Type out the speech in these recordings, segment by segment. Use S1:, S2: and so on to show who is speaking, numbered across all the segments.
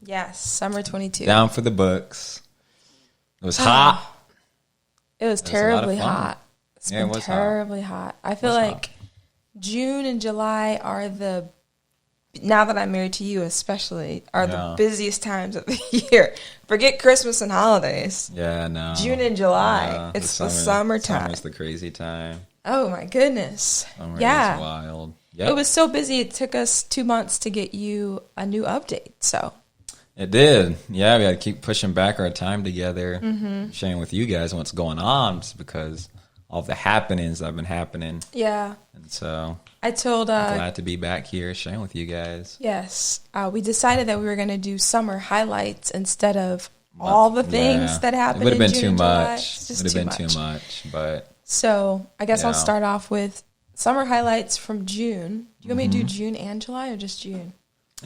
S1: Yes, summer 22.
S2: Down for the books. It was hot.
S1: It was terribly hot. It's
S2: Yeah, it
S1: been
S2: was
S1: terribly hot. I feel like June and July are now that I'm married to you especially, are the busiest times of the year. Forget Christmas and holidays.
S2: Yeah, no.
S1: June and July. It's the summertime.
S2: Summer's the crazy time.
S1: Oh, my goodness.
S2: Summer is wild. Yep.
S1: It was so busy, it took us 2 months to get you a new update, so.
S2: It did. Yeah, we had to keep pushing back our time together, sharing with you guys what's going on, just because all the happenings that have been happening.
S1: Yeah.
S2: And so
S1: I'm
S2: glad to be back here sharing with you guys.
S1: Yes. We decided that we were going to do summer highlights instead of all the things that happened in June.
S2: It would have been too
S1: July.
S2: much. It would have been too much. But
S1: so I guess I'll start off with summer highlights from June. Do you want me to do June and July or just June?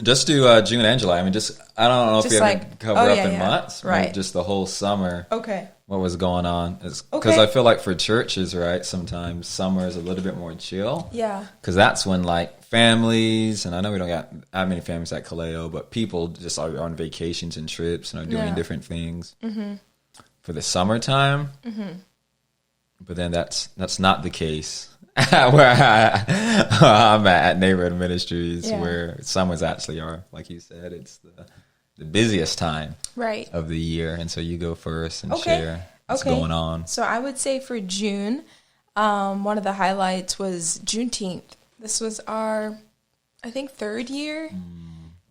S2: Just do June and July. I mean, I don't know if you have to cover up in months.
S1: Right.
S2: Just the whole summer.
S1: Okay.
S2: What was going on. Because I feel like for churches, right, sometimes summer is a little bit more chill.
S1: Yeah.
S2: Because that's when, like, families, and I know we don't got that many families at Kaleo, but people just are on vacations and trips and are doing different things for the summertime. But then that's not the case where I'm at Neighborhood Ministries, where summers actually are, like you said, it's the busiest time of the year. And so you go first and share what's going on.
S1: So I would say for June, one of the highlights was Juneteenth. This was our, I think, third year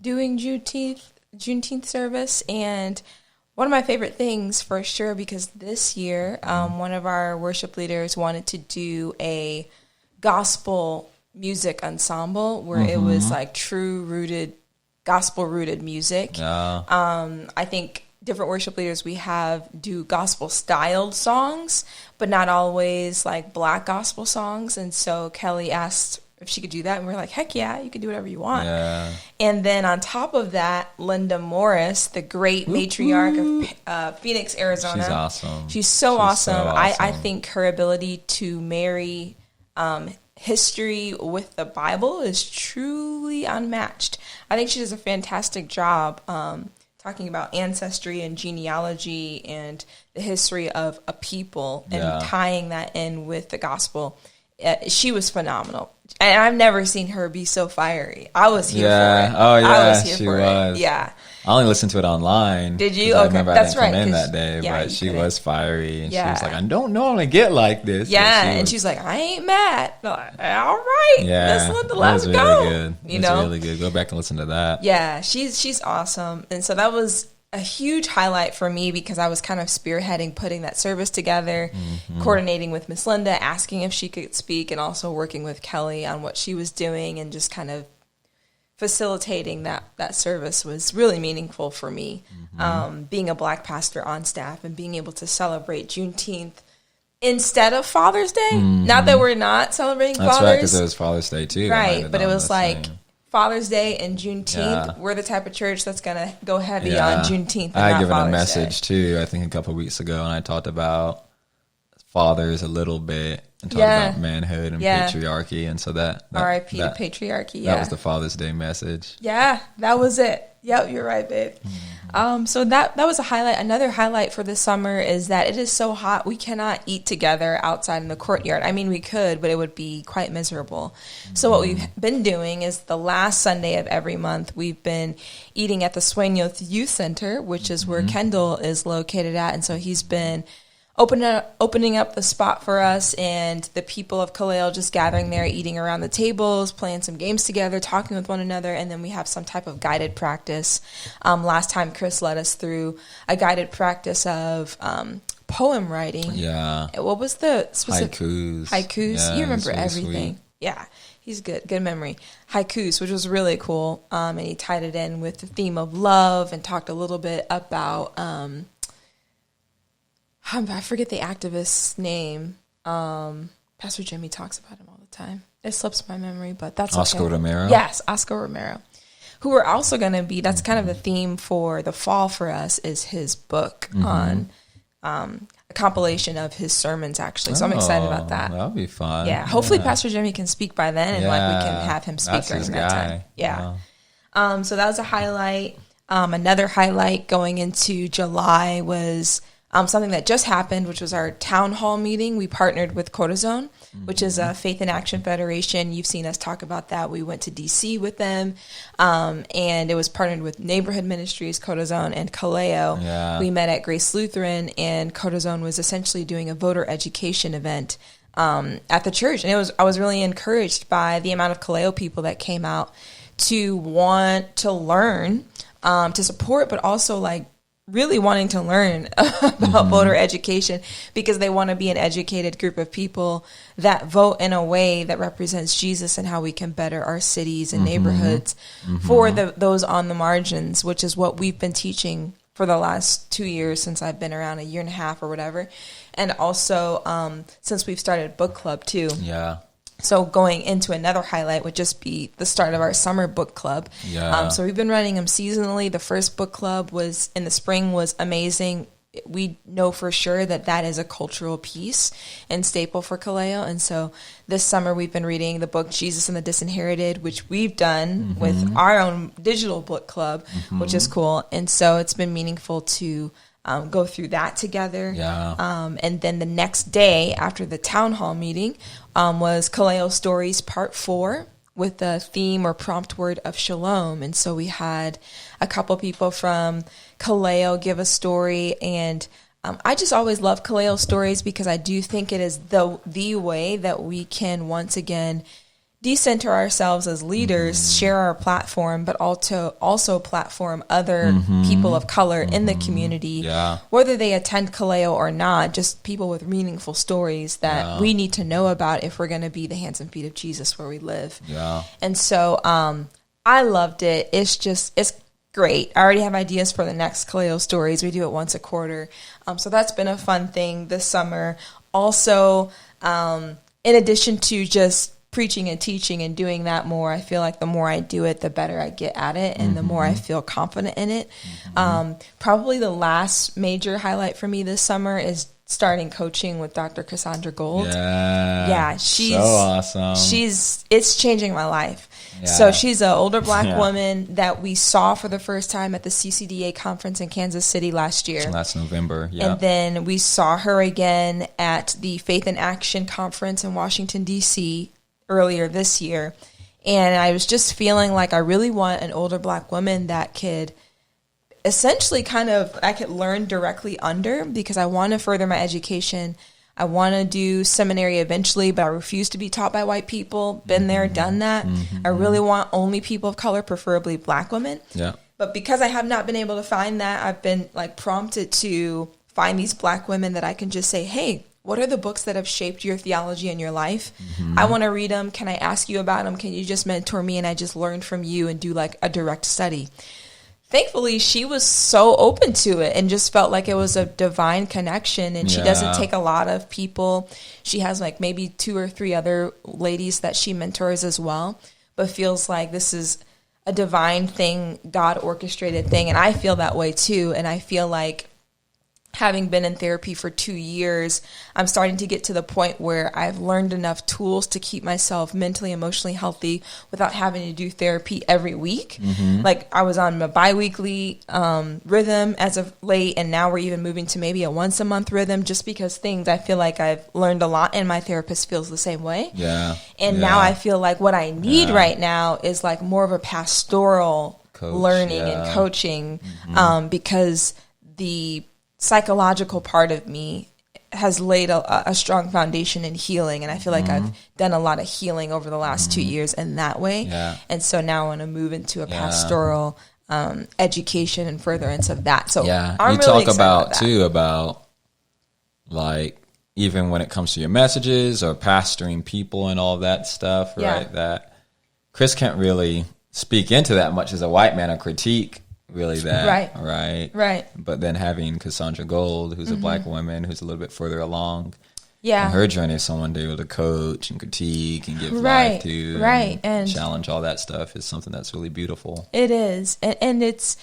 S1: doing Juneteenth service. And one of my favorite things for sure, because this year, one of our worship leaders wanted to do a gospel music ensemble where it was like true gospel rooted music. I think different worship leaders we have do gospel styled songs, but not always like Black gospel songs. And so Kelly asked if she could do that, and we're like, heck yeah, you can do whatever you want. And then on top of that, Linda Morris, the great matriarch of Phoenix, Arizona.
S2: She's awesome.
S1: She's so awesome. I think her ability to marry history with the Bible is truly unmatched. I think she does a fantastic job talking about ancestry and genealogy and the history of a people and tying that in with the gospel. She was phenomenal. And I've never seen her be so fiery. I was here for it.
S2: Oh, yeah.
S1: I was here
S2: she
S1: for
S2: was.
S1: it. Yeah.
S2: I only listened to it online.
S1: Did you?
S2: I remember
S1: That's
S2: I didn't
S1: right.
S2: come in that day, but she was fiery. And she was like, I don't normally get like this.
S1: Yeah. And she's like, I ain't mad. Like, all right.
S2: Yeah.
S1: Let's go.
S2: Good.
S1: You know?
S2: really good. Go back and listen to that.
S1: Yeah. She's awesome. And so that was a huge highlight for me because I was kind of spearheading putting that service together, coordinating with Miss Linda, asking if she could speak, and also working with Kelly on what she was doing, and just kind of facilitating that service was really meaningful for me. Being a Black pastor on staff and being able to celebrate Juneteenth instead of Father's Day. Not that we're not celebrating
S2: That's
S1: Father's.
S2: right, because it was Father's Day too.
S1: Right, but it was like Father's Day and Juneteenth. We're the type of church that's going to go heavy on Juneteenth and
S2: I had
S1: not
S2: given
S1: Father's
S2: a message
S1: Day.
S2: too, I think a couple of weeks ago, and I talked about fathers a little bit and talked about manhood and patriarchy, and so that
S1: R.I.P. to patriarchy.
S2: That was the Father's Day message.
S1: Yeah, that was it. Yep, you're right, babe. So that was a highlight. Another highlight for this summer is that it is so hot we cannot eat together outside in the courtyard. I mean, we could, but it would be quite miserable. So what we've been doing is the last Sunday of every month, we've been eating at the Sueño Youth Center, which is where Kendall is located at. And so he's been opening up the spot for us, and the people of Kaleo just gathering there, eating around the tables, playing some games together, talking with one another, and then we have some type of guided practice. Last time Chris led us through a guided practice of poem writing. Yeah. What was the specific? Haikus. Yeah, you remember everything. Sweet. Yeah. He's good memory. Haikus, which was really cool. And he tied it in with the theme of love and talked a little bit about I forget the activist's name. Pastor Jimmy talks about him all the time. It slips my memory, but that's
S2: Oscar Romero.
S1: Yes, Oscar Romero. Who we're also going to be, that's kind of the theme for the fall for us, is his book on a compilation of his sermons, actually. So I'm excited about that.
S2: That'll be fun.
S1: Yeah, hopefully Pastor Jimmy can speak by then, and we can have him speak during that time. Yeah. So that was a highlight. Another highlight going into July was something that just happened, which was our town hall meeting. We partnered with Cortisone, which is a Faith in Action Federation. You've seen us talk about that. We went to D.C. with them, and it was partnered with Neighborhood Ministries, Cortisone, and Kaleo.
S2: Yeah.
S1: We met at Grace Lutheran, and Cortisone was essentially doing a voter education event at the church. And I was really encouraged by the amount of Kaleo people that came out to want to learn, to support, but also like really wanting to learn about voter education, because they want to be an educated group of people that vote in a way that represents Jesus and how we can better our cities and neighborhoods for those on the margins, which is what we've been teaching for the last 2 years since I've been around, a year and a half or whatever. And also since we've started book club too.
S2: Yeah.
S1: So going into another highlight would just be the start of our summer book club.
S2: Yeah.
S1: So we've been running them seasonally. The first book club was in the spring, was amazing. We know for sure that is a cultural piece and staple for Kaleo. And so this summer we've been reading the book Jesus and the Disinherited, which we've done with our own digital book club, which is cool. And so it's been meaningful to go through that together.
S2: Yeah.
S1: And then the next day after the town hall meeting was Kaleo Stories Part 4 with the theme or prompt word of shalom. And so we had a couple people from Kaleo give a story. And I just always love Kaleo stories because I do think it is the way that we can once again decenter ourselves as leaders, share our platform, but also platform other people of color in the community, whether they attend Kaleo or not, just people with meaningful stories that we need to know about if we're going to be the hands and feet of Jesus where we live.
S2: Yeah.
S1: And so I loved it. It's great. I already have ideas for the next Kaleo Stories. We do it once a quarter. So that's been a fun thing this summer. Also, in addition to just preaching and teaching and doing that more, I feel like the more I do it, the better I get at it, and the more I feel confident in it. Probably the last major highlight for me this summer is starting coaching with Dr. Cassandra Gould.
S2: Yeah,
S1: she's
S2: so awesome.
S1: It's changing my life.
S2: Yeah.
S1: So she's an older black woman that we saw for the first time at the CCDA conference in Kansas City last year.
S2: Last November, yeah.
S1: And then we saw her again at the Faith in Action conference in Washington, D.C. earlier this year. And I was just feeling like I really want an older black woman that could essentially I could learn directly under, because I want to further my education. I want to do seminary eventually, but I refuse to be taught by white people. Been there, done that. I really want only people of color, preferably black women.
S2: Yeah.
S1: But because I have not been able to find that, I've been like prompted to find these black women that I can just say, hey, what are the books that have shaped your theology and your life? I want to read them. Can I ask you about them? Can you just mentor me and I just learn from you and do like a direct study? Thankfully, she was so open to it and just felt like it was a divine connection. And she doesn't take a lot of people. She has like maybe 2 or 3 other ladies that she mentors as well, but feels like this is a divine thing, God orchestrated thing. And I feel that way too. And I feel like having been in therapy for 2 years, I'm starting to get to the point where I've learned enough tools to keep myself mentally, emotionally healthy without having to do therapy every week. Like I was on a bi-weekly rhythm as of late, and now we're even moving to maybe a once a month rhythm, just because I feel like I've learned a lot, and my therapist feels the same way.
S2: Yeah.
S1: And now I feel like what I need right now is like more of a pastoral learning and coaching, because the psychological part of me has laid a strong foundation in healing, and I feel like I've done a lot of healing over the last 2 years in that way. And so now I want to move into a pastoral education and furtherance of that. So I'm
S2: you
S1: really
S2: talk about
S1: that.
S2: too about like even when it comes to your messages or pastoring people and all of that stuff, right? That Chris can't really speak into that much as a white man or critique really that, right? But then having Cassandra Gould, who's a black woman, who's a little bit further along in her journey, is someone to be able to coach and critique and give life to, and challenge all that stuff is something that's really beautiful.
S1: It is, and it's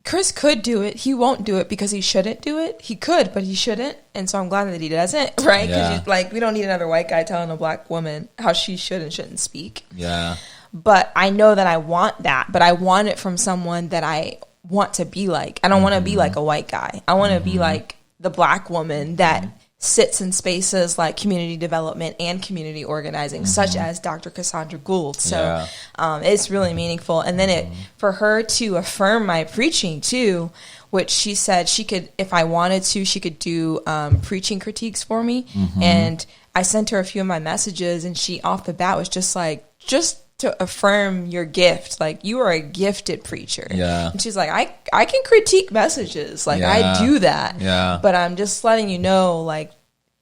S1: Chris could do it. He won't do it because he shouldn't do it. He could, but he shouldn't, and so I'm glad that he doesn't, right? Because like we don't need another white guy telling a black woman how she should and shouldn't speak.
S2: Yeah.
S1: But I know that I want that, but I want it from someone that I want to be like. I don't want to be like a white guy. I want to be like the Black woman that sits in spaces like community development and community organizing, such as Dr. Cassandra Gould. So it's really meaningful. And then for her to affirm my preaching too, which she said she could, if I wanted to, she could do preaching critiques for me. And I sent her a few of my messages, and she off the bat was just like, just to affirm your gift, like you are a gifted preacher. And she's like, I can critique messages, like I do that. But I'm just letting you know, like,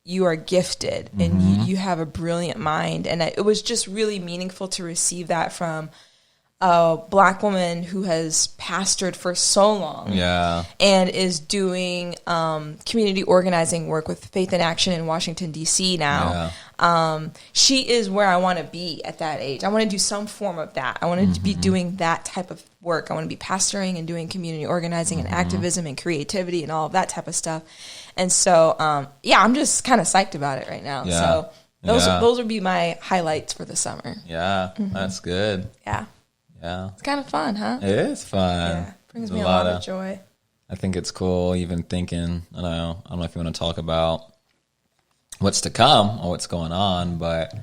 S1: you are gifted and you have a brilliant mind. And it was just really meaningful to receive that from a Black woman who has pastored for so long and is doing community organizing work with Faith in Action in Washington, D.C. now. She is where I want to be at that age. I want to do some form of that. I want to be doing that type of work. I want to be pastoring and doing community organizing and activism and creativity and all of that type of stuff. And so, I'm just kind of psyched about it right now. So those would be my highlights for the summer.
S2: That's good.
S1: It's kind of fun, huh?
S2: It is fun.
S1: Brings me a lot of joy.
S2: I think it's cool even thinking, I don't know if you want to talk about what's to come or what's going on, but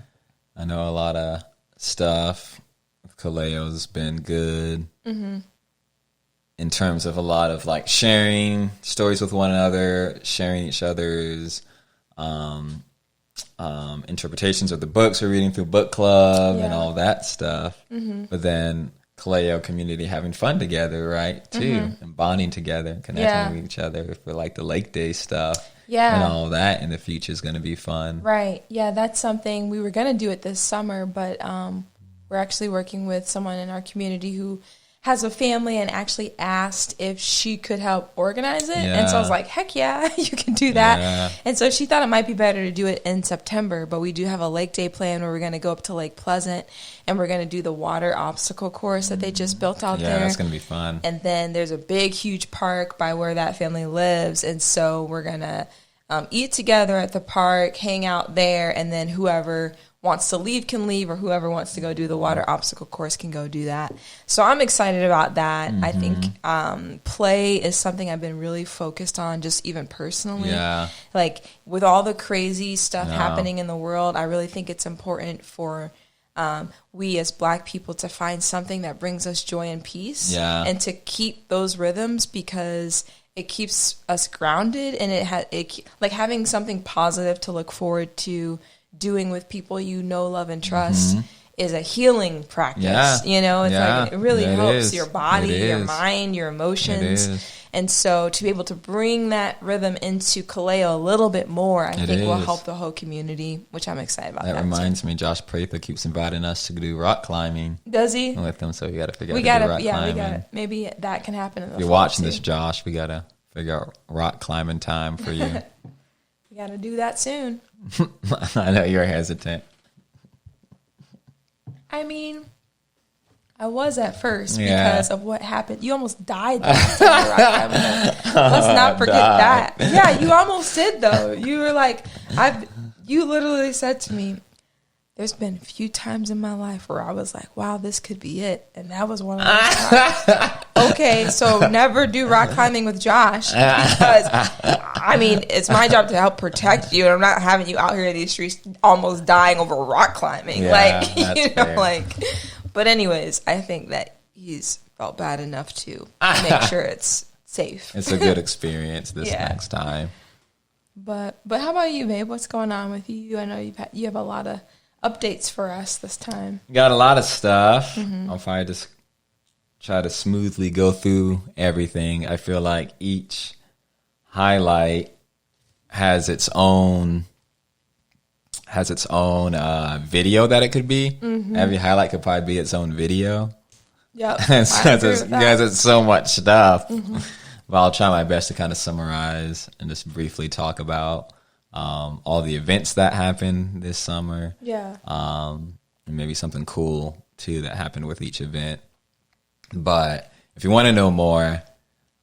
S2: I know a lot of stuff with Kaleo's been good in terms of a lot of like sharing stories with one another, sharing each other's interpretations of the books we're reading through book club and all that stuff. But then Kaleo community having fun together, right? Too, and bonding together, connecting with each other for like the Lake Day stuff. And all that in the future is going to be fun.
S1: Right. Yeah, that's something we were going to do it this summer, but we're actually working with someone in our community who has a family and actually asked if she could help organize it. And so I was like, heck yeah, you can do that. And so she thought it might be better to do it in September, but we do have a Lake Day plan where we're going to go up to Lake Pleasant and we're going to do the water obstacle course that they just built out there.
S2: Yeah, that's going to be fun.
S1: And then there's a big, huge park by where that family lives. And so we're going to eat together at the park, hang out there, and then whoever wants to leave can leave, or whoever wants to go do the water obstacle course can go do that. So I'm excited about that. I think play is something I've been really focused on, just even personally. Like with all the crazy stuff happening in the world, I really think it's important for we as Black people to find something that brings us joy and peace, and to keep those rhythms, because it keeps us grounded, and it like having something positive to look forward to doing with people you know, love, and trust is a healing practice. You know, it's like it really helps your body, your mind, your emotions. And so to be able to bring that rhythm into Kaleo a little bit more, I think will help the whole community, which I'm excited about. That
S2: reminds me, Josh Prather keeps inviting us to do rock climbing.
S1: Does he?
S2: With them, so we got to figure out rock climbing.
S1: We got to. Maybe that can happen in the
S2: If you're watching this, Josh, we got to figure out rock climbing time for you.
S1: We got to do that soon.
S2: I know you're hesitant.
S1: I mean, I was at first because of what happened. You almost died last time rock climbing. Let's not forget that. Yeah, you almost did though. You were like, you literally said to me, there's been a few times in my life where I was like, wow, this could be it. And that was one of those times. Okay, so never do rock climbing with Josh, because, I mean, it's my job to help protect you, and I'm not having you out here in these streets almost dying over rock climbing. But anyways, I think that he's felt bad enough to make sure it's safe.
S2: It's a good experience this next time.
S1: But how about you, babe? What's going on with you? I know you have a lot of updates for us this time.
S2: Got a lot of stuff. I'll probably just try to smoothly go through everything. I feel like each highlight has its own video that it could be. Every highlight could probably be its own video.
S1: Yep.
S2: Because it's so much stuff. But I'll try my best to kind of summarize and just briefly talk about all the events that happened this summer. And maybe something cool too that happened with each event. But if you want to know more,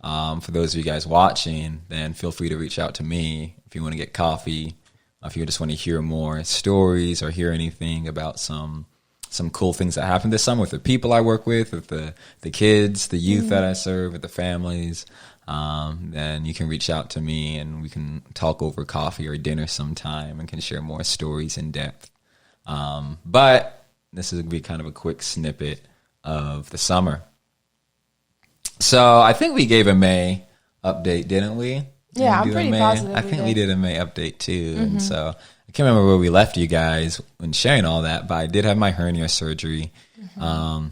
S2: for those of you guys watching, then feel free to reach out to me if you want to get coffee, if you just want to hear more stories or hear anything about some some cool things that happened this summer with the people I work with the kids, the youth that I serve, with the families, then you can reach out to me and we can talk over coffee or dinner sometime and can share more stories in depth. But this is going to be kind of a quick snippet of the summer. So I think we gave a May update, didn't we?
S1: Yeah, I'm pretty positive.
S2: I think we did a May update too. And so I can't remember where we left you guys when sharing all that, but I did have my hernia surgery. I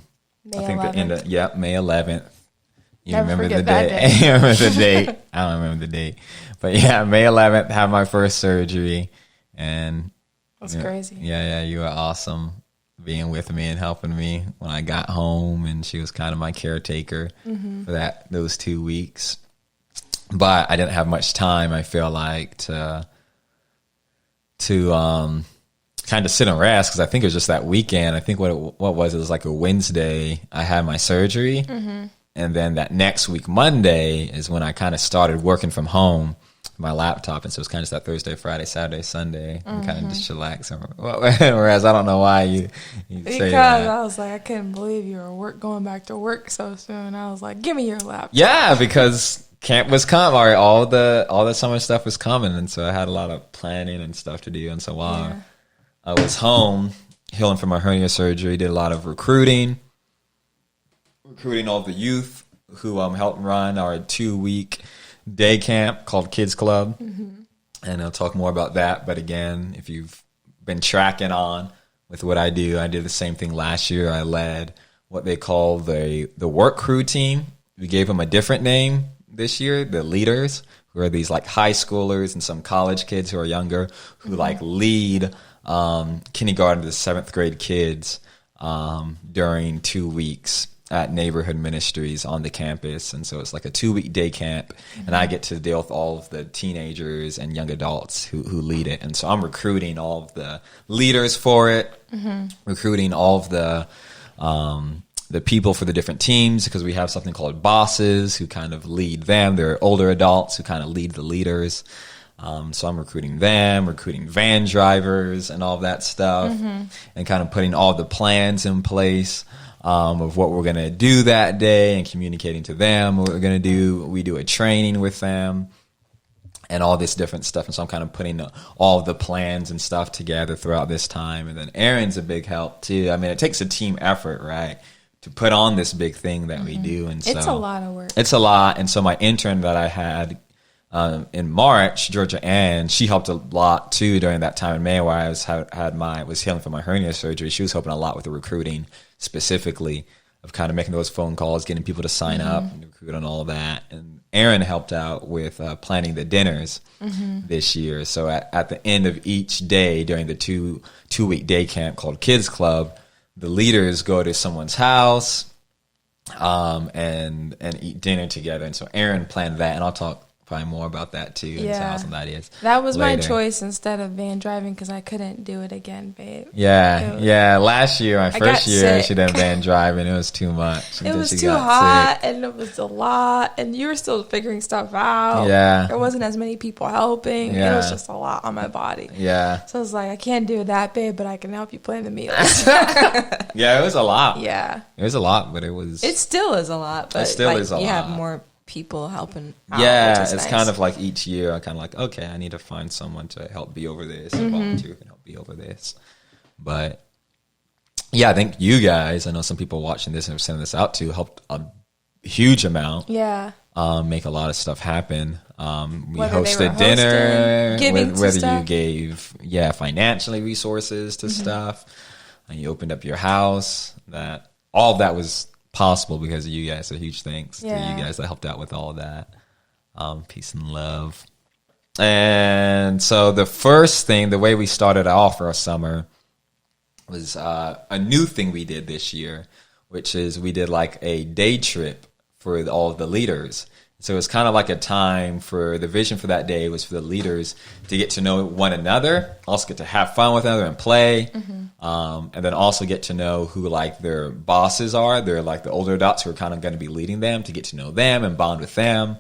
S2: think
S1: 11th.
S2: the end of, May 11th. You
S1: Never
S2: remember the
S1: forget that
S2: date?
S1: day.
S2: You remember the date? I don't remember the date. But yeah, May 11th, had my first surgery. And
S1: That's crazy.
S2: Yeah, you were awesome being with me and helping me when I got home. And she was kind of my caretaker for those 2 weeks. But I didn't have much time, I feel like, to kind of sit and rest, because I think it was just that weekend. I think what was it was like a Wednesday I had my surgery, and then that next week Monday is when I kind of started working from home, my laptop, and so it was kind of just that Thursday, Friday, Saturday, Sunday, and kind of just chillax. Whereas I don't know why you say that.
S1: I was like, I couldn't believe you were going back to work so soon. I was like, give me your laptop.
S2: Yeah, because camp was coming, or all the summer stuff was coming, and so I had a lot of planning and stuff to do. And so while I was home healing from my hernia surgery, did a lot of recruiting all the youth who helped run our 2-week day camp called Kids Club. And I'll talk more about that. But again, if you've been tracking on with what I do, I did the same thing last year. I led what they call the work crew team. We gave them a different name this year, the leaders, who are these like high schoolers and some college kids who are younger, who like lead kindergarten to 7th grade kids during 2 weeks at neighborhood ministries on the campus. And so it's like a 2-week day camp, and I get to deal with all of the teenagers and young adults who lead it. And so I'm recruiting all of the leaders for it, recruiting all of the people for the different teams, because we have something called bosses who kind of lead them. They're older adults who kind of lead the leaders. So I'm recruiting them, recruiting van drivers and all of that stuff, and kind of putting all the plans in place of what we're going to do that day and communicating to them what we're going to do. We do a training with them and all this different stuff. And so I'm kind of putting all of the plans and stuff together throughout this time. And then Erin's a big help too. I mean, it takes a team effort, right, to put on this big thing that we do. And so
S1: It's a lot of work.
S2: It's a lot. And so my intern that I had in March, Georgia Ann, she helped a lot too during that time in May where I was healing from my hernia surgery. She was helping a lot with the recruiting specifically of kind of making those phone calls, getting people to sign up and recruit and all that. And Erin helped out with planning the dinners this year. So at the end of each day during the two-week day camp called Kids Club, the leaders go to someone's house and eat dinner together. And so Erin planned that, and I'll talk probably more about that too. And how awesome that is.
S1: That was later. My choice instead of van driving, because I couldn't do it again, babe.
S2: Last year, my first year, she did van driving. It was too much.
S1: It was too hot, and it was a lot, and you were still figuring stuff out. There wasn't as many people helping. It was just a lot on my body. So I was like, I can't do that, babe, but I can help you plan the meals.
S2: It was a lot.
S1: It
S2: was a lot, but it
S1: still is a lot, but
S2: it still is a lot.
S1: You have more people helping out,
S2: it's
S1: nice.
S2: Kind of like each year I kind of like, okay, I need to find someone to help be over this, a volunteer can help be over this. But I think you guys, I know some people watching this and are sending this out to, helped a huge amount make a lot of stuff happen. We hosted dinner, whether you gave financially resources to stuff, and you opened up your house, that all of that was possible because of you guys. So huge thanks to you guys that helped out with all of that. Peace and love. And so the first thing, the way we started off our summer was a new thing we did this year, which is we did like a day trip for all of the leaders. So it was kind of like a time for the vision for that day was for the leaders to get to know one another, also get to have fun with one another and play, and then also get to know who like their bosses are. They're like the older adults who are kind of going to be leading them, to get to know them and bond with them,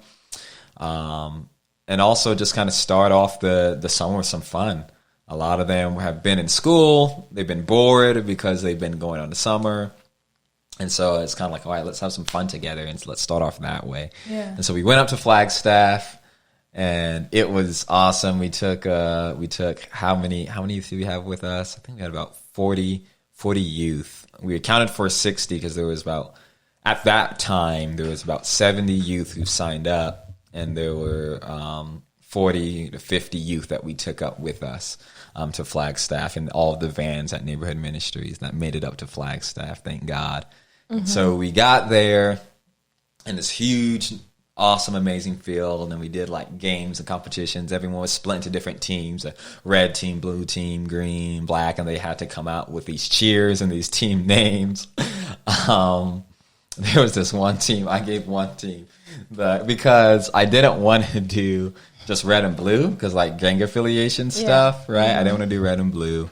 S2: and also just kind of start off the summer with some fun. A lot of them have been in school. They've been bored because they've been going on the summer. And so it's kind of like, all right, let's have some fun together, and let's start off that way.
S1: Yeah.
S2: And so we went up to Flagstaff, and it was awesome. We took how many youth did we have with us? I think we had about 40 youth. We accounted for 60 because there was at that time, there was about 70 youth who signed up, and there were 40 to 50 youth that we took up with us to Flagstaff, and all of the vans at Neighborhood Ministries that made it up to Flagstaff, thank God. Mm-hmm. So we got there in this huge, awesome, amazing field, and then we did like games and competitions. Everyone was split into different teams, a red team, blue team, green, black, and they had to come out with these cheers and these team names. There was this one team, I gave one team, because I didn't want to do just red and blue, because like gang affiliation stuff, right? Mm-hmm. I didn't want to do red and blue.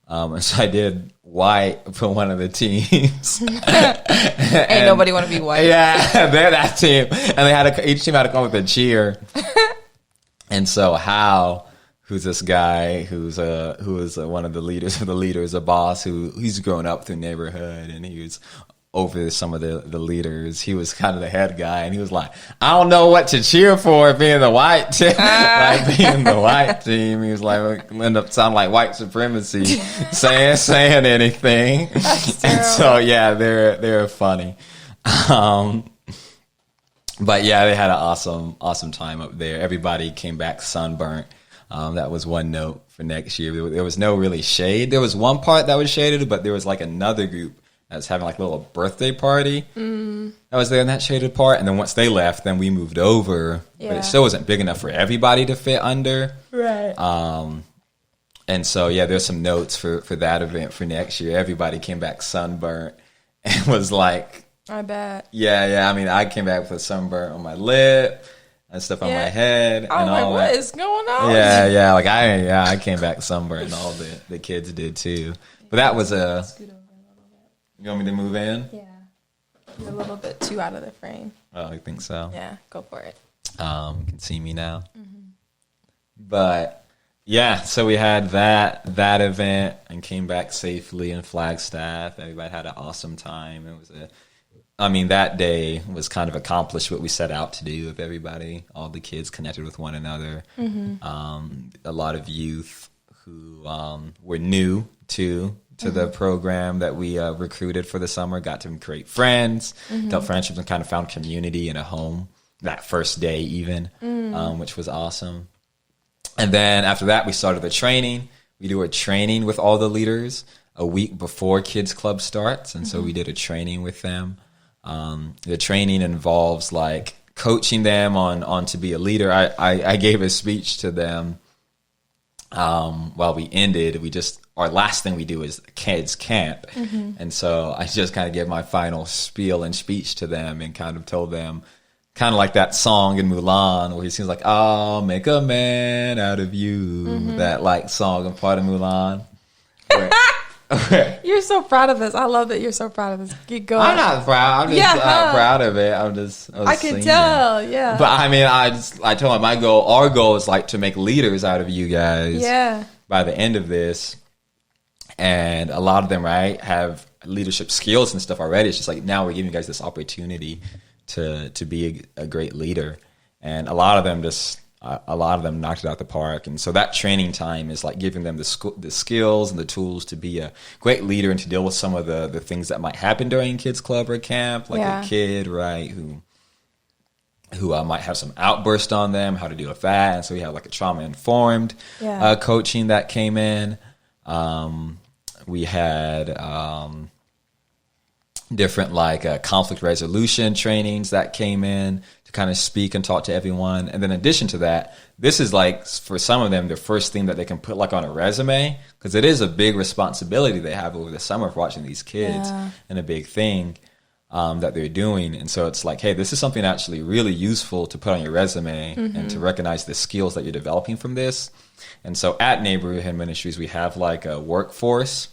S2: And so I did white for one of the teams.
S1: Ain't nobody want to be white.
S2: Yeah, they're that team. And each team had to come up with a cheer. And so Hal, who's this guy who is one of the leaders of the leaders, a boss he's grown up through neighborhood, and he was over some of the leaders. He was kind of the head guy, and he was like, I don't know what to cheer for being the white team. Like being the white team. He was like, end up sounding like white supremacy, saying anything. And so yeah, they're funny. But yeah, they had an awesome time up there. Everybody came back sunburnt. That was one note for next year. There was no really shade. There was one part that was shaded, but there was like another group that was having like a little birthday party that was there in that shaded part. And then once they left, then we moved over. Yeah. But it still wasn't big enough for everybody to fit under.
S1: Right.
S2: And so, yeah, there's some notes for that event for next year. Everybody came back sunburnt and was like...
S1: I bet.
S2: Yeah. I mean, I came back with a sunburn on my lip and stuff on my head. And all
S1: what is going on?
S2: Yeah. Like, I came back sunburnt, and all the kids did too. But that was a... You want me to move in?
S1: Yeah. You're a little bit too out of the frame.
S2: Oh, I think so.
S1: Yeah, go for it.
S2: You can see me now. Mm-hmm. But, yeah, so we had that event and came back safely in Flagstaff. Everybody had an awesome time. That day was kind of accomplished what we set out to do with everybody. All the kids connected with one another. Mm-hmm. A lot of youth who were new to the program that we recruited for the summer, got to create friends, develop friendships, and kind of found community in a home that first day even, which was awesome. And then after that, we started the training. We do a training with all the leaders a week before Kids Club starts, and so we did a training with them. The training involves like coaching them on to be a leader. I gave a speech to them while we ended. Our last thing we do is kids camp. And so I just kind of gave my final spiel and speech to them and kind of told them, kind of like that song in Mulan where he sings like, I'll make a man out of you. That like song and part of Mulan.
S1: You're so proud of this. I love that you're so proud of this. Keep going.
S2: I'm not proud. I'm just proud of it. I
S1: can tell, yeah.
S2: But I mean, I told him our goal is like to make leaders out of you guys.
S1: Yeah.
S2: By the end of this. And a lot of them, right, have leadership skills and stuff already. It's just like now we're giving you guys this opportunity to be a great leader. And a lot of them knocked it out the park. And so that training time is like giving them the skills and the tools to be a great leader and to deal with some of the things that might happen during Kids Club or camp, like a kid, right, who might have some outburst on them, how to deal with that. And so we have like a trauma-informed coaching that came in. We had different like conflict resolution trainings that came in to kind of speak and talk to everyone. And then in addition to that, this is like for some of them the first thing that they can put like on a resume, because it is a big responsibility they have over the summer of watching these kids and a big thing that they're doing. And so it's like, hey, this is something actually really useful to put on your resume and to recognize the skills that you're developing from this. And so at Neighborhood Ministries, we have like a workforce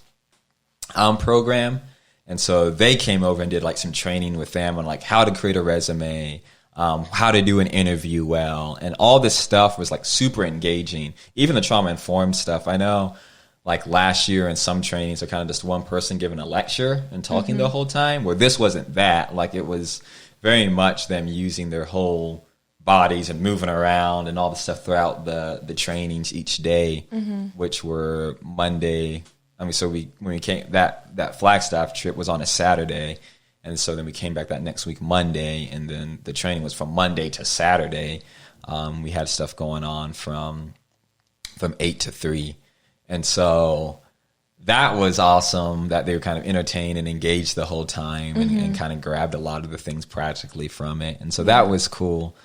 S2: program. And so they came over and did like some training with them on like how to create a resume, how to do an interview well. And all this stuff was like super engaging. Even the trauma-informed stuff. I know like last year in some trainings are kind of just one person giving a lecture and talking the whole time, where this wasn't that. Like it was very much them using their whole bodies and moving around and all the stuff throughout the trainings each day, which were Monday. I mean, so when we came, that Flagstaff trip was on a Saturday. And so then we came back that next week, Monday, and then the training was from Monday to Saturday. We had stuff going on from 8 to 3. And so that was awesome that they were kind of entertained and engaged the whole time and kind of grabbed a lot of the things practically from it. And so that was cool.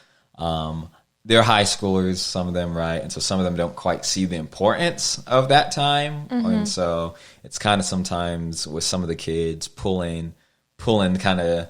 S2: They're high schoolers, some of them, right? And so some of them don't quite see the importance of that time. And so it's kind of sometimes with some of the kids pulling kind of,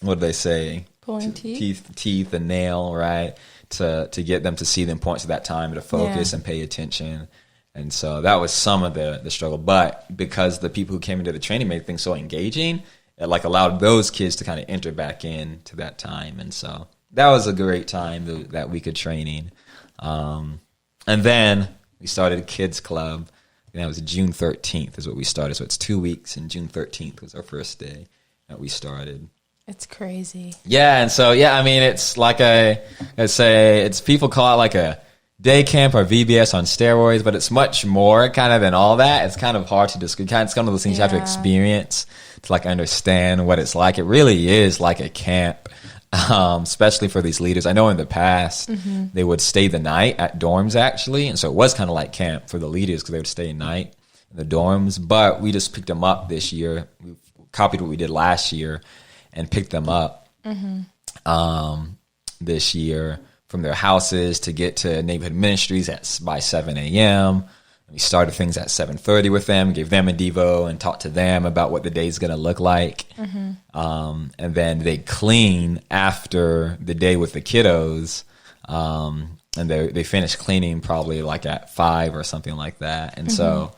S2: what do they say?
S1: Pulling
S2: teeth and nail, right? To get them to see the importance of that time, to focus and pay attention. And so that was some of the struggle. But because the people who came into the training made things so engaging, it like allowed those kids to kind of enter back into that time. And so that was a great time, that week of training. And then we started a kids club. And that was June 13th is what we started. So it's 2 weeks, and June 13th was our first day that we started.
S1: It's crazy.
S2: Yeah, and so, I mean, it's like it's people call it like a day camp or VBS on steroids, but it's much more kind of than all that. It's kind of hard to describe. It's kind of those things you have to experience to like understand what it's like. It really is like a camp. Especially for these leaders. I know in the past they would stay the night at dorms actually, and so it was kind of like camp for the leaders because they would stay at night in the dorms. But we just picked them up this year. We copied what we did last year and picked them up this year from their houses to get to neighborhood ministries by 7 a.m. We started things at 7:30 with them, gave them a Devo, and talked to them about what the day's going to look like. And then they clean after the day with the kiddos. And they finish cleaning probably like at 5 or something like that. And so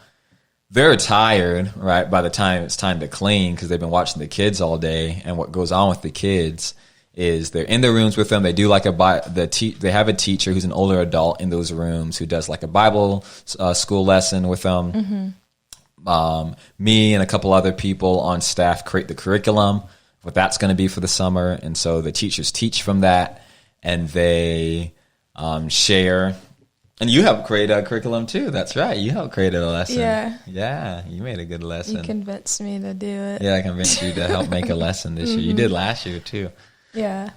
S2: they're tired, right, by the time it's time to clean because they've been watching the kids all day. And what goes on with the kids is they're in the rooms with them. They do like they have a teacher who's an older adult in those rooms who does like a Bible school lesson with them. Me and a couple other people on staff create the curriculum, what that's going to be for the summer. And so the teachers teach from that, and they share. And you helped create a curriculum too. That's right. You helped create a lesson. Yeah, you made a good lesson.
S1: You convinced me to do it.
S2: Yeah, I convinced you to help make a lesson this year. You did last year too.
S1: Yeah.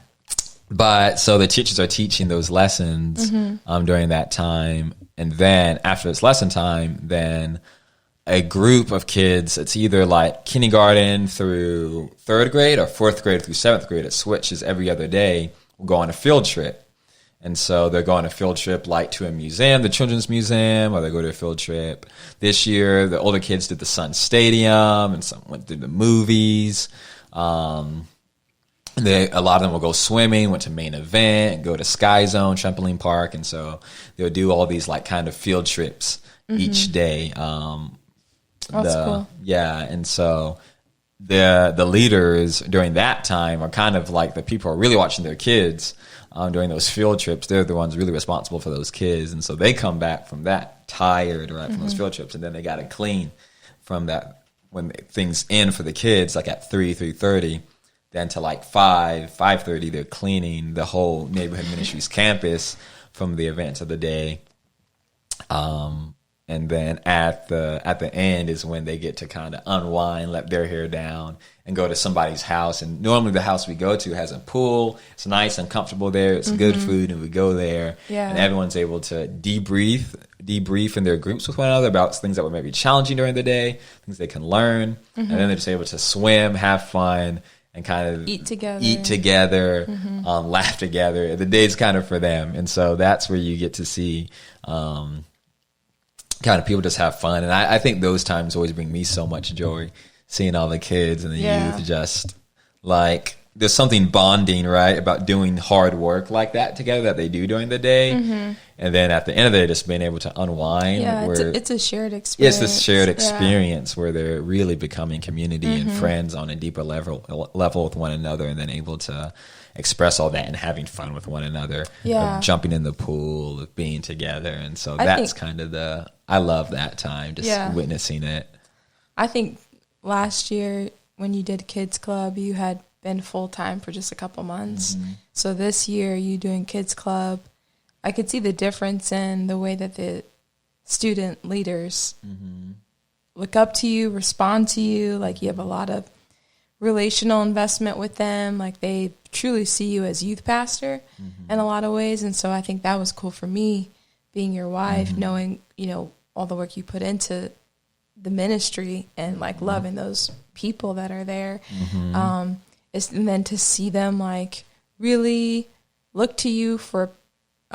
S2: But so the teachers are teaching those lessons during that time. And then after it's lesson time, then a group of kids, it's either like kindergarten through 3rd grade or 4th grade through 7th grade. It switches every other day. We'll go on a field trip. And so they're going on a field trip like to a museum, the Children's Museum, or they go to a field trip. This year, the older kids did the Sun Stadium, and some went to the movies. A lot of them will go swimming, went to Main Event, go to Sky Zone, Trampoline Park. And so they'll do all these like kind of field trips each day.
S1: That's cool.
S2: Yeah. And so the leaders during that time are kind of like the people who are really watching their kids during those field trips. They're the ones really responsible for those kids. And so they come back from that tired, right, from those field trips. And then they got to clean from that when things end for the kids, like at 3:30. Then to like 5:30, they're cleaning the whole neighborhood ministries campus from the events of the day. And then at the end is when they get to kind of unwind, let their hair down, and go to somebody's house. And normally the house we go to has a pool. It's nice and comfortable there. It's good food, and we go there. Yeah. And everyone's able to debrief in their groups with one another about things that were maybe challenging during the day, things they can learn. And then they're just able to swim, have fun, and kind of
S1: eat together,
S2: laugh together. The day's kind of for them. And so that's where you get to see kind of people just have fun. And I think those times always bring me so much joy, seeing all the kids and the youth just like, there's something bonding, right, about doing hard work like that together that they do during the day. And then at the end of the day, just being able to unwind.
S1: Yeah, it's a shared experience.
S2: It's this shared experience where they're really becoming community and friends on a deeper level with one another, and then able to express all that and having fun with one another, of jumping in the pool, of being together. And so that's kind of I love that time, just witnessing it.
S1: I think last year when you did Kids Club, you had been full-time for just a couple months. So this year, you doing Kids Club, I could see the difference in the way that the student leaders look up to you, respond to you. Like, you have a lot of relational investment with them. Like, they truly see you as youth pastor in a lot of ways. And so I think that was cool for me, being your wife, knowing, you know, all the work you put into the ministry and like loving those people that are there. And then to see them like really look to you for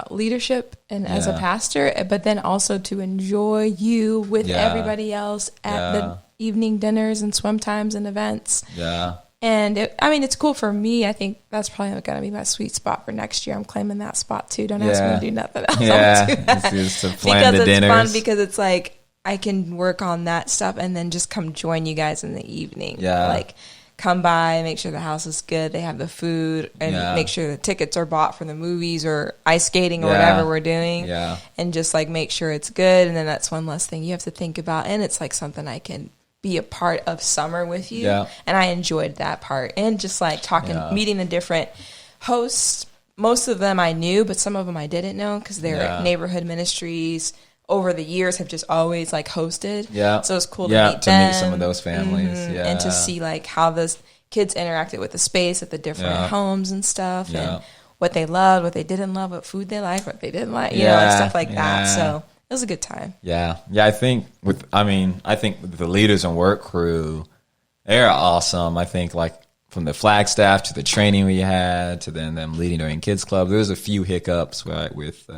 S1: leadership and as a pastor, but then also to enjoy you with everybody else at the evening dinners and swim times and events. And it's cool for me. I think that's probably going to be my sweet spot for next year. I'm claiming that spot too. Don't ask me to do nothing else. I'll do that.
S2: It's to plan the dinners.
S1: It's fun because it's like I can work on that stuff and then just come join you guys in the evening. Like, come by, make sure the house is good, they have the food, and make sure the tickets are bought for the movies or ice skating or whatever we're doing. And just like make sure it's good. And then that's one less thing you have to think about. And it's like something I can be a part of summer with you. And I enjoyed that part. And just like talking, meeting the different hosts. Most of them I knew, but some of them I didn't know because they're neighborhood ministries. Over the years have just always like hosted. So it's cool to meet them.
S2: Meet some of those families.
S1: And to see like how those kids interacted with the space at the different homes and stuff, and what they loved, what they didn't love, what food they liked, what they didn't like, you know, like stuff like that. So it was a good time.
S2: I think I think the leaders and work crew, they're awesome. I think like from the Flagstaff to the training we had to then them leading during Kids Club, there's a few hiccups with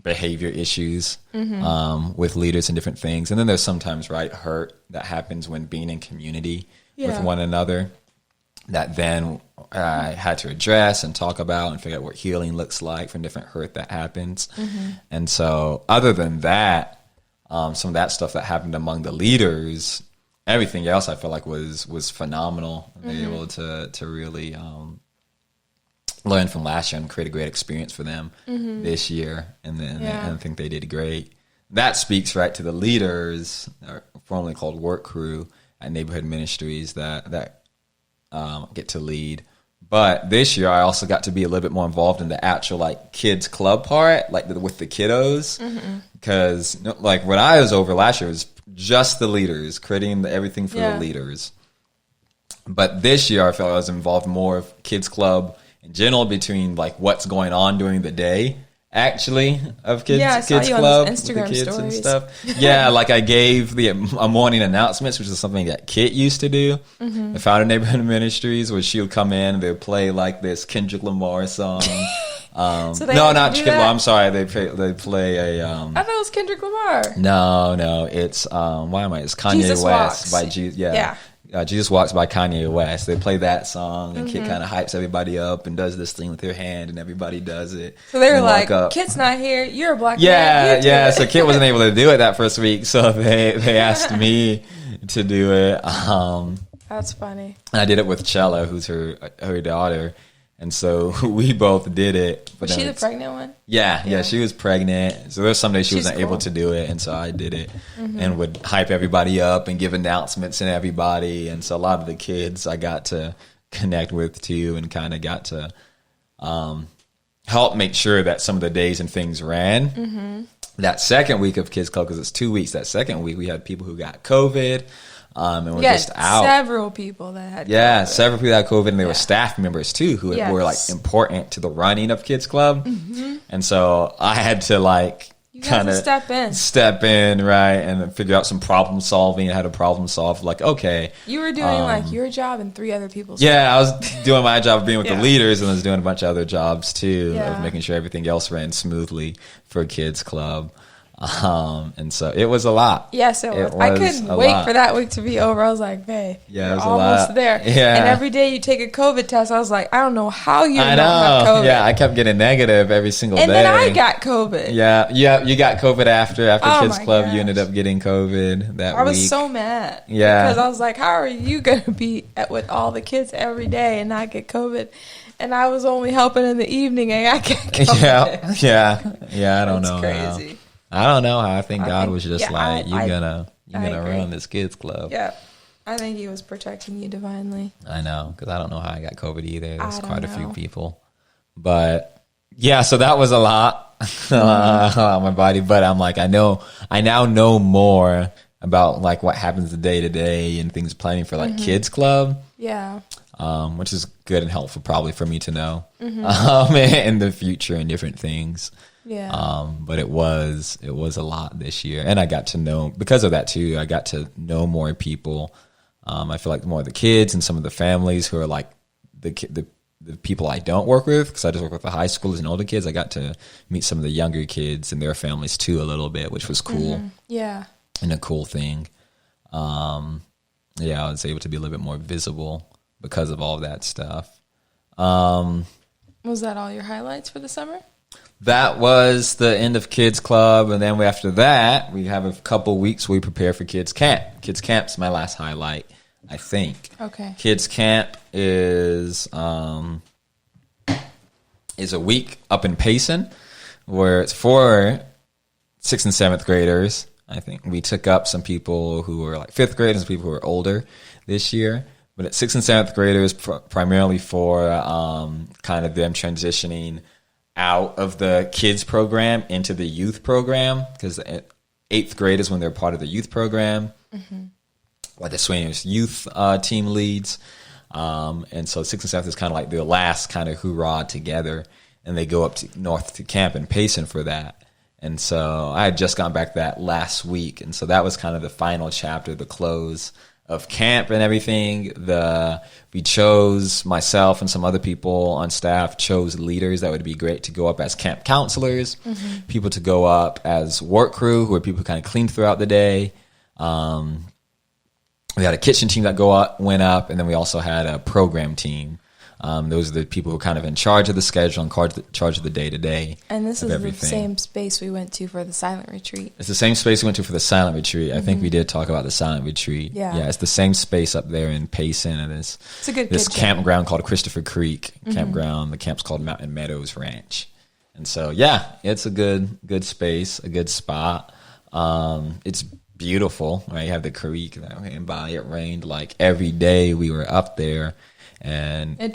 S2: behavior issues with leaders and different things. And then there's sometimes hurt that happens when being in community with one another that then I had to address and talk about and figure out what healing looks like from different hurt that happens. And so other than that, some of that stuff that happened among the leaders, everything else I feel like was phenomenal. They were able to really learn from last year and create a great experience for them this year. And then I think they did great. That speaks right to the leaders, formerly called work crew at neighborhood ministries that get to lead. But this year I also got to be a little bit more involved in the actual like kids club part, like with the kiddos. Because like when I was over last year, it was just the leaders, creating everything for the leaders. But this year I felt I was involved more of kids club in general, between like what's going on during the day actually of kids club with the kids stories and stuff. Like I gave a morning announcements, which is something that Kit used to do. The founder of neighborhood ministries, where she would come in, they would play like this Kendrick Lamar song. No, not Kendrick Lamar. I'm sorry. They play a.
S1: I thought it was Kendrick Lamar.
S2: No, it's it's Kanye
S1: Jesus
S2: West
S1: Walks.
S2: by Jesus. Jesus Walks by Kanye West. They play that song, and Kit kind of hypes everybody up and does this thing with her hand, and everybody does it.
S1: So they were like, Kit's not here. You're a black man.
S2: So Kit wasn't able to do it that first week, so they asked me to do it.
S1: That's funny.
S2: And I did it with Chella, who's her daughter. And so we both did it.
S1: Was she the pregnant one?
S2: Yeah, she was pregnant. So there's some days she wasn't able to do it, and so I did it and would hype everybody up and give announcements and everybody. And so a lot of the kids I got to connect with too, and kind of got to help make sure that some of the days and things ran. That second week of Kids Club, because it's 2 weeks, that second week we had people who got COVID. And we're just out.
S1: Several people that had COVID.
S2: Several people that had COVID, and they were staff members too who were like important to the running of Kids Club. And so I had to like kind of step in, right, and figure out some problem solving. I had a problem solve. Like, okay,
S1: you were doing like your job and 3 other people's.
S2: I was doing my job of being with the leaders, and I was doing a bunch of other jobs too, of making sure everything else ran smoothly for Kids Club. And so it was a lot.
S1: Yes, it was. I couldn't wait for that week to be over. I was like, "Babe,
S2: yeah,
S1: we're almost there."
S2: Yeah.
S1: And every day you take a COVID test. I was like, "I don't know how you don't have COVID."
S2: Yeah, I kept getting negative every single day.
S1: And then I got COVID.
S2: Yeah, you got COVID after Kids Club. Gosh. You ended up getting COVID that week.
S1: I was so mad.
S2: Yeah,
S1: because I was like, "How are you going to be with all the kids every day and not get COVID?" And I was only helping in the evening, and I got COVID.
S2: Yeah. I don't know.
S1: Crazy.
S2: I don't know how. I think God was just like, you're gonna run this kids club.
S1: Yeah, I think He was protecting you divinely.
S2: I know, because I don't know how I got COVID either. There's quite a few people, but yeah. So that was a lot on my body. But I'm like, I now know more about like what happens day to day and things planning for like kids club.
S1: Yeah.
S2: Which is good and helpful probably for me to know in the future and different things.
S1: Yeah.
S2: But it was a lot this year, and I got to know, because of that too, I got to know more people. I feel like more of the kids and some of the families who are like the people I don't work with, because I just work with the high schoolers and older kids. I got to meet some of the younger kids and their families too a little bit, which was cool.
S1: Yeah.
S2: And a cool thing. I was able to be a little bit more visible because of all that stuff.
S1: Was that all your highlights for the summer?
S2: That was the end of Kids Club, and then after that, we have a couple weeks we prepare for Kids Camp. Kids Camp's my last highlight, I think.
S1: Okay.
S2: Kids Camp is a week up in Payson, where it's for 6th and 7th graders. I think we took up some people who were like 5th graders and people who were older this year. But it's 6th and 7th graders primarily for kind of them transitioning out of the kids program into the youth program, because 8th grade is when they're part of the youth program, like the Swingers youth team leads. And so 6th and 7th is kind of like their last kind of hoorah together, and they go up north to camp in Payson for that. And so I had just gotten back that last week, and so that was kind of the final chapter, the close of camp and everything. We chose, myself and some other people on staff chose leaders that would be great to go up as camp counselors, people to go up as work crew, who are people who kind of clean throughout the day. We had a kitchen team that went up, and then we also had a program team. Those are the people who are kind of in charge of the schedule and charge of the day-to-day.
S1: And this is everything. The same space we went to for the silent retreat.
S2: It's the same space we went to for the silent retreat. I think we did talk about the silent retreat. Yeah, it's the same space up there in Payson, and it's a good campground called Christopher Creek Campground. The camp's called Mountain Meadows Ranch. And so, it's a good space, a good spot. It's beautiful, right? You have the creek and by it rained like every day we were up there. And it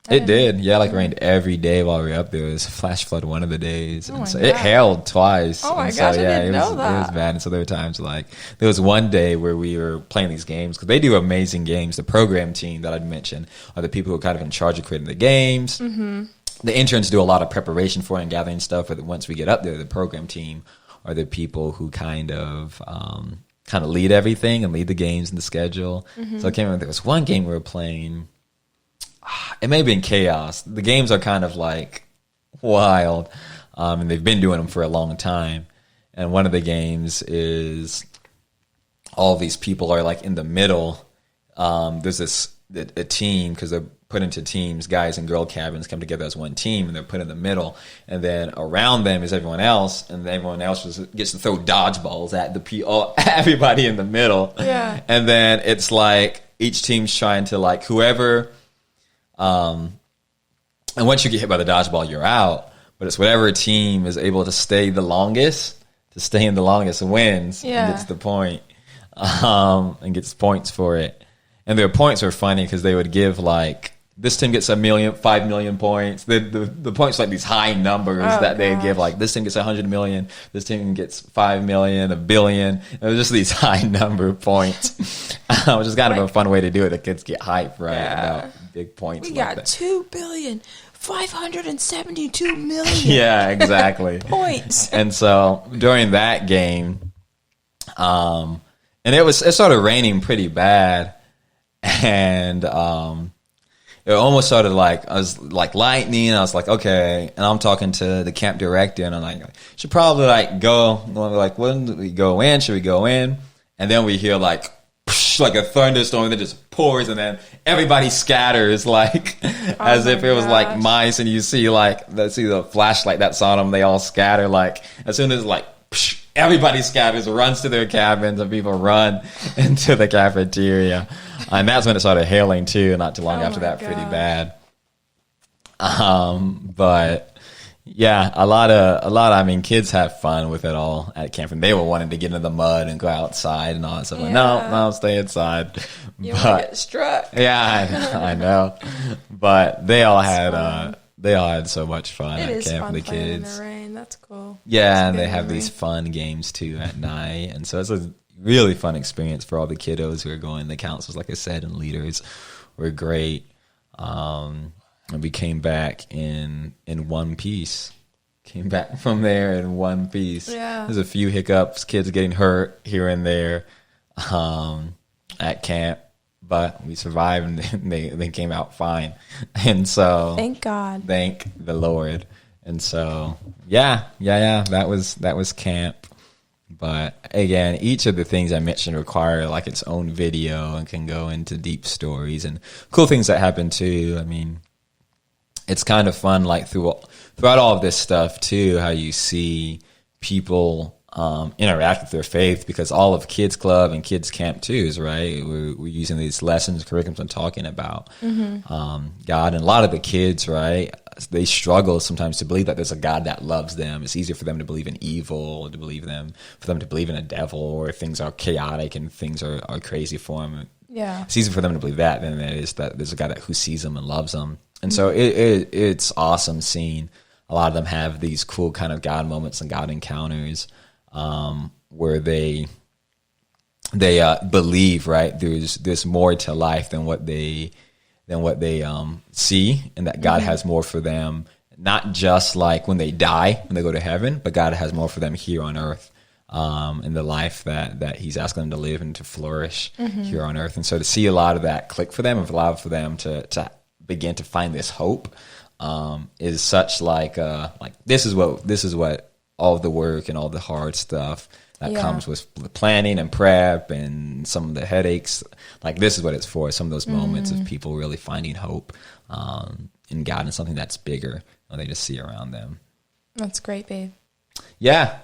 S2: did. Yeah, like rained every day while we were up there. It was a flash flood one of the days. And so it hailed twice.
S1: Oh my gosh, I didn't know that.
S2: It was bad. And so there were times like, there was one day where we were playing these games, because they do amazing games. The program team that I'd mentioned are the people who are kind of in charge of creating the games. The interns do a lot of preparation for it and gathering stuff. But once we get up there, the program team are the people who kind of lead everything and lead the games and the schedule. So I can't remember. There was one game we were playing. It may have been Chaos. The games are kind of like wild, and they've been doing them for a long time. And one of the games is all these people are like in the middle. There's a team, because they're put into teams, guys and girl cabins come together as one team, and they're put in the middle. And then around them is everyone else, and everyone else gets to throw dodgeballs at everybody in the middle.
S1: Yeah.
S2: And then it's like each team's trying to like whoever. And once you get hit by the dodgeball, you're out. But it's whatever team is able to stay in the longest wins and gets the point, and gets points for it. And their points are funny, because they would give like, this team gets 5 million points. The points are like these high numbers they give, like this team gets 100 million, this team gets 5 million, a billion. It was just these high number points, which is kind of a fun way to do it. The kids get hyped, right? About big points.
S1: We got 2,572,000,000.
S2: Yeah, exactly.
S1: Points.
S2: And so during that game, and it started raining pretty bad, and it almost started like, I was like lightning. I was like, okay. And I'm talking to the camp director and I'm like, should probably like go, like, when do we go in? Should we go in? And then we hear like a thunderstorm that just pours and then everybody scatters like as if it was like mice, and you see like the flashlight that's on them, they all scatter like as soon as like everybody scatters, runs to their cabins, and people run into the cafeteria. And that's when it started hailing too, not too long after that. Pretty bad. But yeah, a lot of, I mean, kids have fun with it all at camp, and they were wanting to get into the mud and go outside and all that stuff. Like, no, stay inside.
S1: You want to get struck.
S2: Yeah, I know. But they all had so much fun at camp for the kids.
S1: In the rain. That's cool.
S2: Yeah, and they have these fun games too at night, and so it's a really fun experience for all the kiddos who are going. The counselors, like I said, and leaders were great. And we came back in one piece. Came back from there in one piece.
S1: Yeah.
S2: There's a few hiccups, kids getting hurt here and there at camp, but we survived and they came out fine. And so
S1: thank God.
S2: Thank the Lord. And so yeah, that was camp. But again, each of the things I mentioned require like its own video and can go into deep stories and cool things that happen too. I mean, it's kind of fun, like throughout all of this stuff too, how you see people interact with their faith, because all of Kids Club and Kids Camp too is right. We're using these lessons, curriculums, and talking about God, and a lot of the kids, right, they struggle sometimes to believe that there's a God that loves them. It's easier for them to believe in evil, for them to believe in a devil, or things are chaotic and things are crazy for them.
S1: Yeah,
S2: it's easier for them to believe that than it is that there's a God who sees them and loves them. And so it's awesome seeing a lot of them have these cool kind of God moments and God encounters where they believe, right, there's more to life than what they see, and that God has more for them, not just like when they die, when they go to heaven, but God has more for them here on earth, in the life that He's asking them to live and to flourish here on earth. And so to see a lot of that click for them, and allow for them to begin to find this hope is such like this is what all the work and all the hard stuff that comes with planning and prep and some of the headaches, like this is what it's for. Some of those moments of people really finding hope in God and something that's bigger than they just see around them. That's great, babe. Yeah.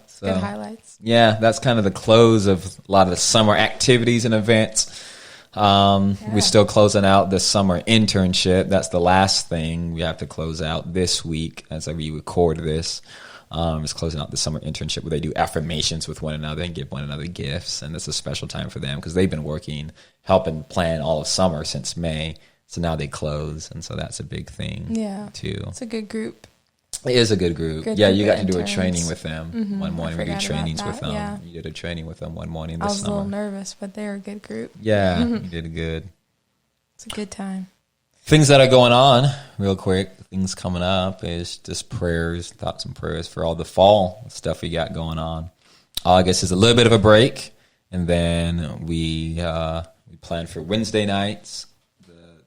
S2: So, good highlights. Yeah, that's kind of the close of a lot of the summer activities and events. We're still closing out the summer internship. That's the last thing we have to close out this week as we record this. It's closing out the summer internship where they do affirmations with one another and give one another gifts. And it's a special time for them because they've been helping plan all of summer since May. So now they close. And so that's a big thing too. It's a good group. It is a good group. You got to do a training with them one morning. We do trainings with them. Yeah. You did a training with them one morning this summer. I was a little nervous, but they're a good group. Yeah, you did good. It's a good time. Things that are going on, real quick, things coming up is just thoughts and prayers for all the fall stuff we got going on. August is a little bit of a break, and then we plan for Wednesday nights,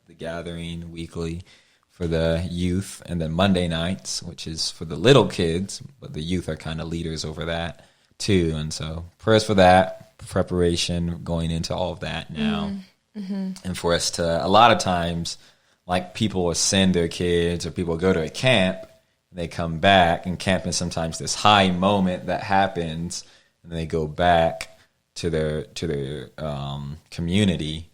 S2: the gathering weekly for the youth, and then Monday nights, which is for the little kids, but the youth are kind of leaders over that too. And so prayers for that, preparation going into all of that now. And for us to, a lot of times, like people will send their kids or people go to a camp and they come back, and camp is sometimes this high moment that happens, and they go back to their community,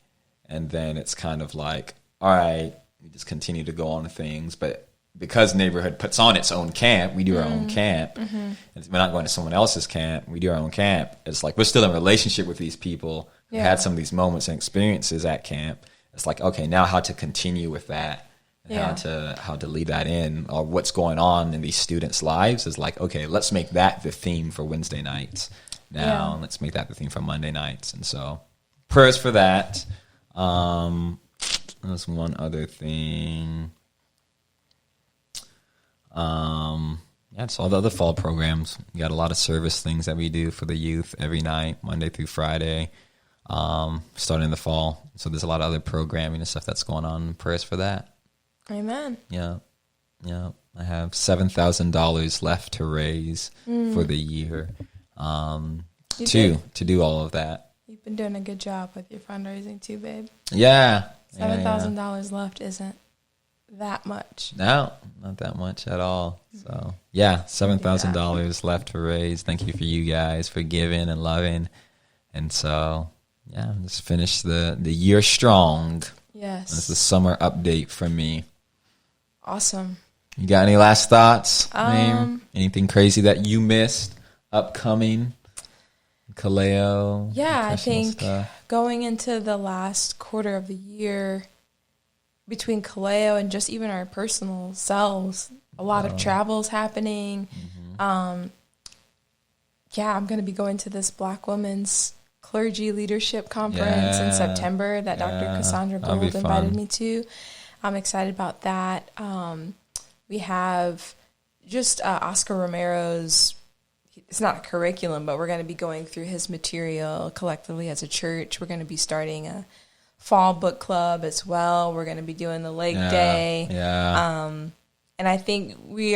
S2: and then it's kind of like, all right, we just continue to go on to things. But because neighborhood puts on its own camp, we do our own camp. And we're not going to someone else's camp. We do our own camp. It's like we're still in relationship with these people who had some of these moments and experiences at camp. It's like, okay, now how to continue with that, and how to lead that in, or what's going on in these students' lives is like, okay, let's make that the theme for Wednesday nights now. Let's make that the theme for Monday nights. And so prayers for that. There's one other thing. It's all the other fall programs. We got a lot of service things that we do for the youth every night, Monday through Friday. starting in the fall. So there's a lot of other programming and stuff that's going on. Prayers for that.
S1: Amen.
S2: Yeah. I have $7,000 left to raise for the year to do all of that.
S1: You've been doing a good job with your fundraising too, babe.
S2: Yeah.
S1: $7,000 left isn't that much.
S2: No, not that much at all. So yeah, $7,000 left to raise. Thank you for you guys for giving and loving. And so yeah, just finished the year strong.
S1: Yes.
S2: That's the summer update from me.
S1: Awesome.
S2: You got any last thoughts? Anything crazy that you missed? Upcoming? Kaleo?
S1: Yeah, I think going into the last quarter of the year, between Kaleo and just even our personal selves, a lot of travels happening. I'm going to be going to this Black Women's Clergy Leadership Conference in September that Dr. Cassandra Gould invited me to. I'm excited about that. We have just Oscar Romero's, it's not a curriculum, but we're going to be going through his material collectively as a church. We're going to be starting a fall book club as well. We're going to be doing the Lake Day. And I think we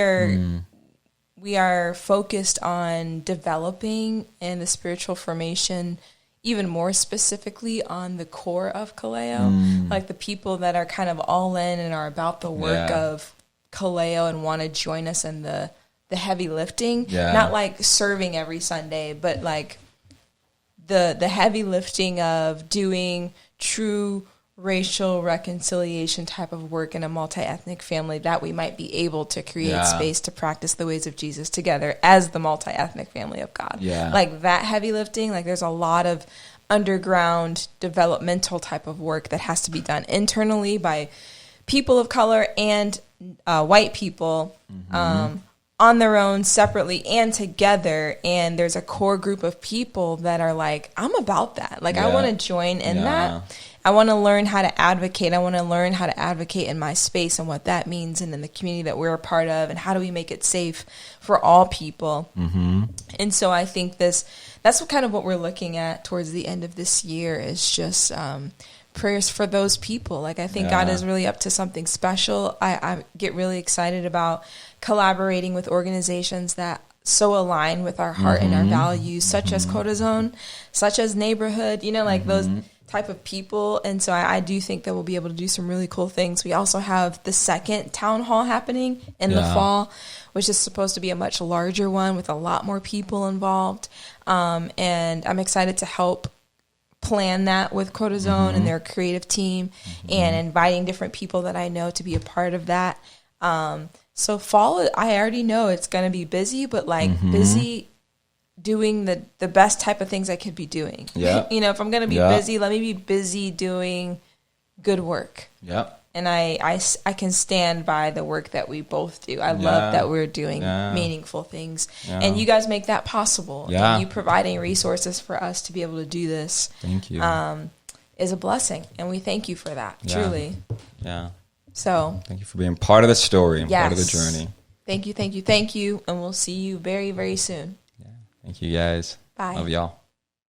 S1: are focused on developing in the spiritual formation, even more specifically on the core of Kaleo, like the people that are kind of all in and are about the work of Kaleo and want to join us in the heavy lifting, not like serving every Sunday, but like the heavy lifting of doing true racial reconciliation type of work in a multi-ethnic family, that we might be able to create space to practice the ways of Jesus together as the multi-ethnic family of God. Like that heavy lifting, like there's a lot of underground developmental type of work that has to be done internally by people of color and white people on their own, separately and together. And there's a core group of people that are like, I'm about that. Like I want to join in that. I want to learn how to advocate. I want to learn how to advocate in my space and what that means and in the community that we're a part of, and how do we make it safe for all people. And so I think that's kind of what we're looking at towards the end of this year, is just prayers for those people. Like I think God is really up to something special. I get really excited about collaborating with organizations that so align with our heart and our values, such as Cotazone, such as Neighborhood, like those type of people. And so I do think that we'll be able to do some really cool things. We also have the second town hall happening in the fall, which is supposed to be a much larger one with a lot more people involved. And I'm excited to help plan that with Cotazone and their creative team, and inviting different people that I know to be a part of that. So fall, I already know it's going to be busy, but like busy doing the best type of things I could be doing. If I'm going to be busy, let me be busy doing good work. And I can stand by the work that we both do. I love that we're doing meaningful things. And you guys make that possible. And you providing resources for us to be able to do this.
S2: Thank you.
S1: Is a blessing. And we thank you for that, truly. So
S2: thank you for being part of the story and part of the journey.
S1: Thank you. And we'll see you very, very soon.
S2: Thank you, guys.
S1: Bye.
S2: Love y'all.